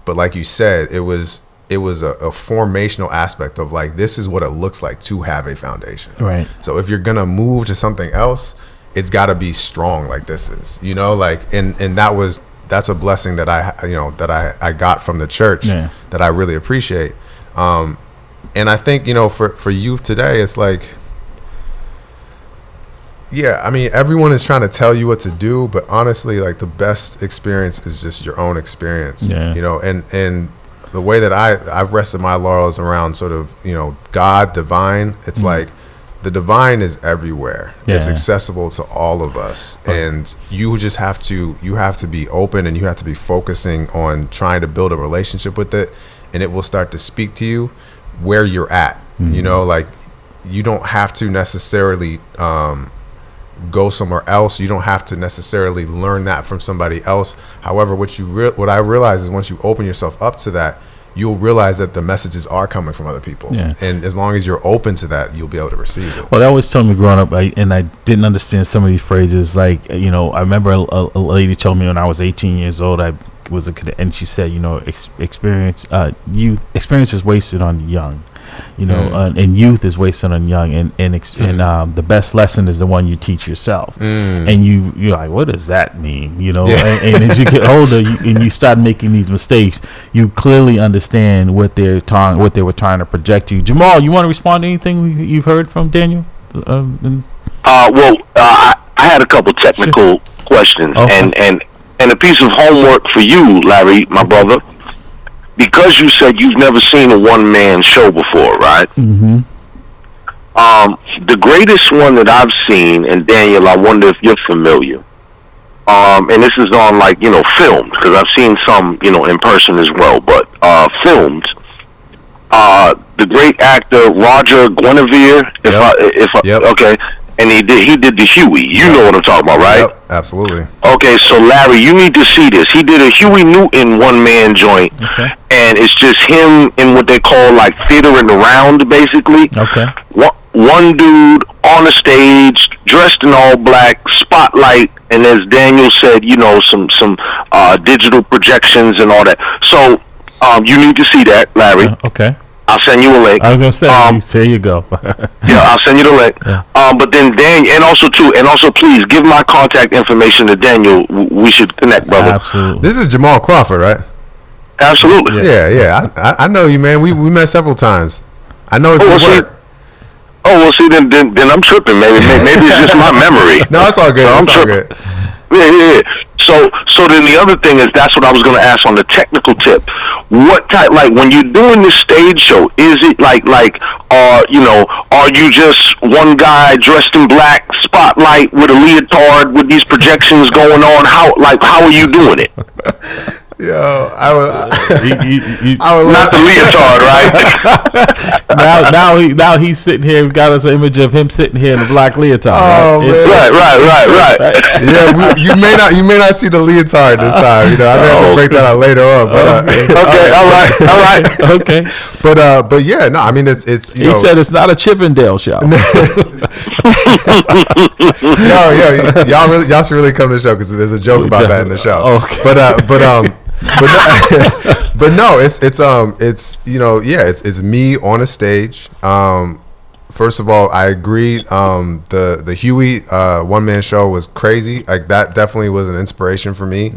but like you said, it was a formational aspect of like, this is what it looks like to have a foundation. Right. So if you're gonna move to something else, it's got to be strong like this is, you know, like, and that's a blessing that I got from the church that I really appreciate. And I think, you know, for youth today, it's like, yeah, I mean, everyone is trying to tell you what to do, but honestly, like, the best experience is just your own experience, you know, and the way that I've rested my laurels around sort of, you know, God, divine, it's like the divine is everywhere. It's accessible to all of us. And you just have to be open, and you have to be focusing on trying to build a relationship with it, and it will start to speak to you where you're at. You know, like, you don't have to necessarily go somewhere else. You don't have to necessarily learn that from somebody else. However, what I realize is once you open yourself up to that, you'll realize that the messages are coming from other people. And as long as you're open to that, you'll be able to receive it. Well, that always told me growing up, and I didn't understand some of these phrases. Like, you know, I remember a lady told me when I was 18 years old, and she said, you know, experience is wasted on the young. You know, and youth is wasted on young, and the best lesson is the one you teach yourself. And you're like, what does that mean? You know, and as you get older, and you start making these mistakes, you clearly understand what they were trying to project to you. Jamal, you want to respond to anything you've heard from Daniel? I had a couple technical questions, and a piece of homework for you, Larry, my brother. Because you said you've never seen a one-man show before, right? Mm-hmm. The greatest one that I've seen, and Daniel, I wonder if you're familiar, and this is on, like, you know, filmed, because I've seen some, you know, in person as well, but filmed. The great actor Roger Guinevere, okay, and he did the Huey. You know what I'm talking about, right? Yep, absolutely. Okay, so Larry, you need to see this. He did a Huey Newton one-man joint, and it's just him in what they call, like, theater in the round, basically. Okay. One dude on the stage, dressed in all black, spotlight, and as Daniel said, you know, some digital projections and all that. So you need to see that, Larry. Okay. I'll send you a link. I was gonna say, there you go. I'll send you the link. Yeah. But then Daniel, and also please give my contact information to Daniel. We should connect, brother. Absolutely. This is Jamal Crawford, right? Absolutely. Yeah. I know you, man. We met several times. I know it's your work. Then I'm tripping. Maybe it's just my memory. No, it's all good. So it's all good. Yeah. So then the other thing is, that's what I was going to ask on the technical tip. What type, like, when you're doing this stage show, is it like, you know, are you just one guy dressed in black, spotlight with a leotard with these projections going on? How are you doing it? Yo, I would not the leotard, right? now he's sitting here. We've got us an image of him sitting here in a black leotard. Oh, right. Yeah, you may not see the leotard this time. You know, I may have to break that out later on. But okay, all right, okay. But yeah, no, I mean it's. He said it's not a Chippendale show. Y'all should really come to the show, because there's a joke about that in the show. Okay. But no, it's you know, it's me on a stage. First of all, I agree. The Huey one-man show was crazy. Like, that definitely was an inspiration for me.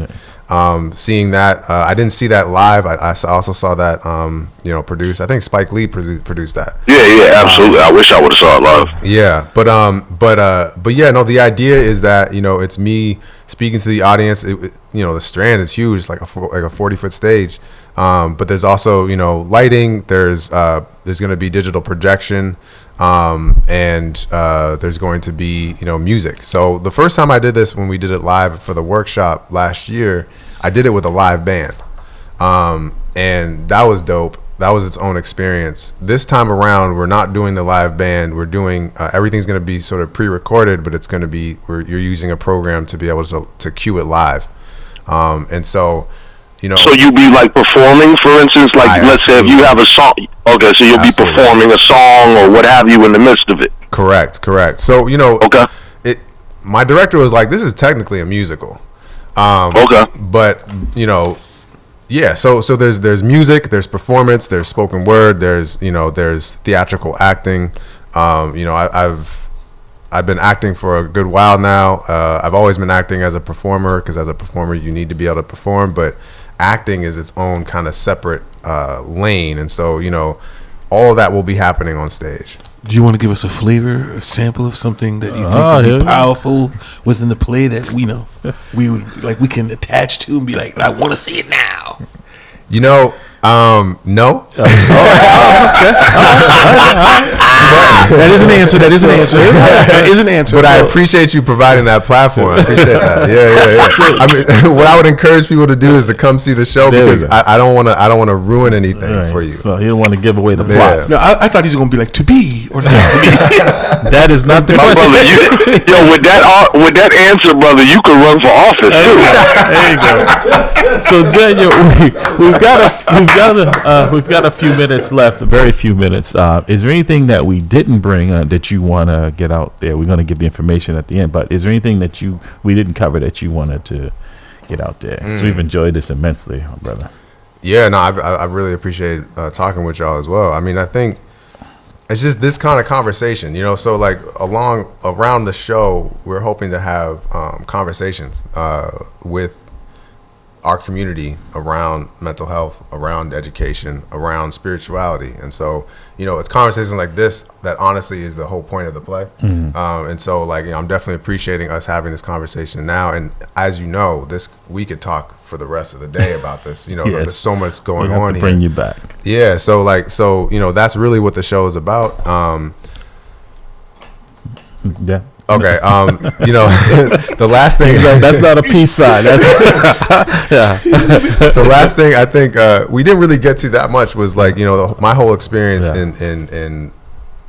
Seeing that, I didn't see that live. I also saw that you know, produced. I think Spike Lee produced that. Yeah, absolutely. I wish I would have saw it live. Yeah, but yeah, no. The idea is that, you know, it's me speaking to the audience. You know, the Strand is huge. It's like a 40-foot stage. But there's also, you know, lighting. There's going to be digital projection. And there's going to be, you know, music. So the first time I did this, when we did it live for the workshop last year, I did it with a live band. And that was dope. That was its own experience. This time around, we're not doing the live band. We're doing, everything's going to be sort of pre-recorded, but it's going to be, you're using a program to be able to cue it live. And so, So you be like performing, for instance, like let's say if you have a song. Okay, so you'll be performing a song or what have you in the midst of it. Correct. So my director was like, "This is technically a musical." But yeah. So there's music, there's performance, there's spoken word, there's theatrical acting. I've been acting for a good while now. I've always been acting as a performer, because as a performer you need to be able to perform, but acting is its own kind of separate lane, and so all of that will be happening on stage. Do you want to give us a flavor, a sample of something that you think would be powerful within the play that we can attach to and be like, I want to see it now? No. That is an answer. But I appreciate you providing that platform. I appreciate that. Yeah. I mean, what I would encourage people to do is to come see the show, because I don't want to ruin anything for you. So you don't want to give away the plot. No, I thought he was going to be like, to be or not to be. That is not the question. Brother, with that answer, brother, you could run for office too. There you go. So Daniel, we've got a few minutes left, very few minutes. Is there anything that we didn't bring that you want to get out there? We're going to give the information at the end, but is there anything that we didn't cover that you wanted to get out there? So we've enjoyed this immensely, brother. Yeah, no, I really appreciate talking with y'all as well. I mean, I think it's just this kind of conversation, so like around the show, we're hoping to have conversations with our community around mental health, around education, around spirituality. And so, it's conversations like this that honestly is the whole point of the play. And so I'm definitely appreciating us having this conversation now. And as we could talk for the rest of the day about this, yes. There's so much going on here. Bring you back. Yeah. So that's really what the show is about. Yeah. Okay. The last thing that's not a peace sign. That's the last thing I think we didn't really get to that much was my whole experience in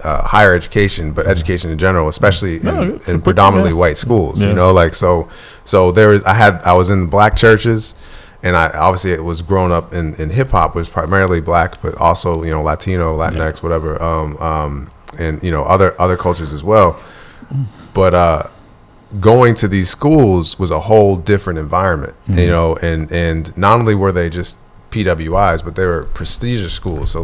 higher education, but education in general, especially in predominantly white schools. Yeah. So I was in black churches, and obviously it was grown up in hip hop, was primarily black, but also Latino, Latinx, whatever, and other cultures as well. But going to these schools was a whole different environment, and not only were they just PWIs, but they were prestigious schools. So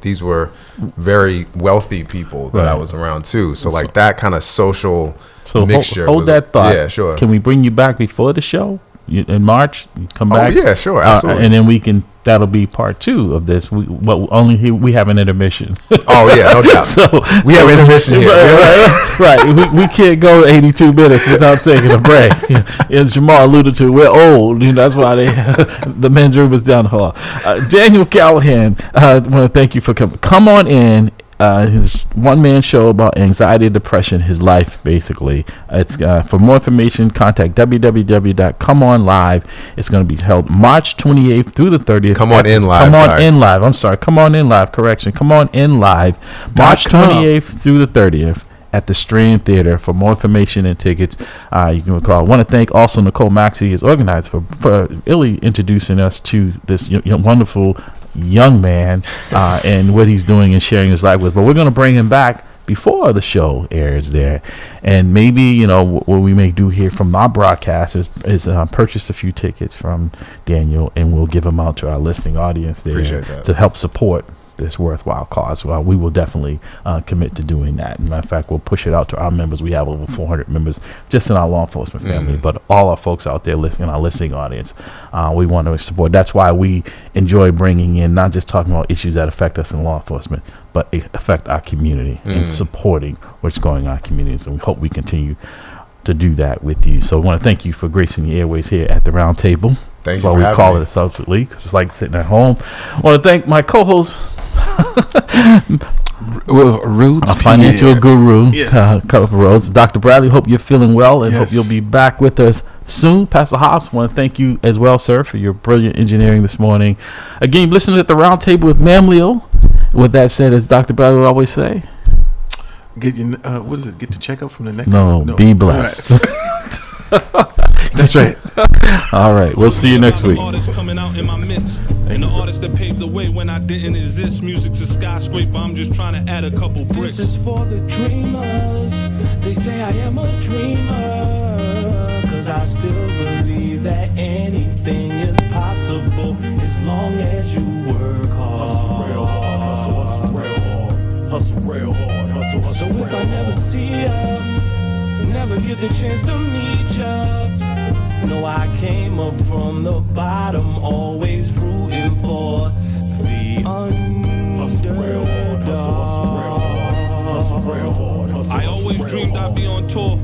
these were very wealthy people that I was around too. So that kind of social mixture. Hold that thought. Yeah, sure. Can we bring you back before the show in March? You come back. Oh yeah, sure, absolutely. And then that'll be part 2 of this. We have an intermission. Oh yeah, no doubt. So we have intermission here. Right. We can't go 82 minutes without taking a break. As Jamal alluded to, we're old. That's why the men's room is down the hall. Daniel Callahan, I want to thank you for coming. Come on in. His one-man show about anxiety and depression, his life, basically. It's for more information, contact www.comeonlive. It's going to be held March 28th through the 30th. Come on in live. Come on in live. Correction. Come on in live. March 28th through the 30th at the Strand Theater. For more information and tickets, you can call. I want to thank also Nicole Maxey, his organizer, for really introducing us to this wonderful young man and what he's doing and sharing his life with. But we're going to bring him back before the show airs there, and maybe what we may do here from our broadcast is purchase a few tickets from Daniel, and we'll give them out to our listening audience there to help support this worthwhile cause. Well, we will definitely commit to doing that. Matter of fact, we'll push it out to our members. We have over 400 members just in our law enforcement family, but all our folks out there listening, our listening audience, we want to support. That's why we enjoy bringing in, not just talking about issues that affect us in law enforcement, but affect our community and supporting what's going on in our communities. And we hope we continue to do that with you. So I want to thank you for gracing the airways here at the round table. Thank you for having me. We call it a substitute because it's like sitting at home. I want to thank my co-host, Roots, financial guru, Rhodes, Dr. Bradley. Hope you're feeling well, and hope you'll be back with us soon. Pastor Hobbs, want to thank you as well, sir, for your brilliant engineering this morning. Again, listening at the round table with MAMLEO. With that said, as Dr. Bradley would always say, get your what is it? Get the checkup from the neck. No, be blessed. That's right. All right, we'll see you next week. Coming out in my midst, and the artist that paved the way when I didn't exist. Music's a skyscraper, I'm just trying to add a couple bricks. This is for the dreamers. They say I am a dreamer, 'cause I still believe that anything is possible as long as you work hard. Hustle real hard, hustle real hard, hustle real hard, hustle. So if I never see ya, never get the chance to meet ya, no, I came up from the bottom, always rooting for the underdog. I always dreamed I'd be on tour.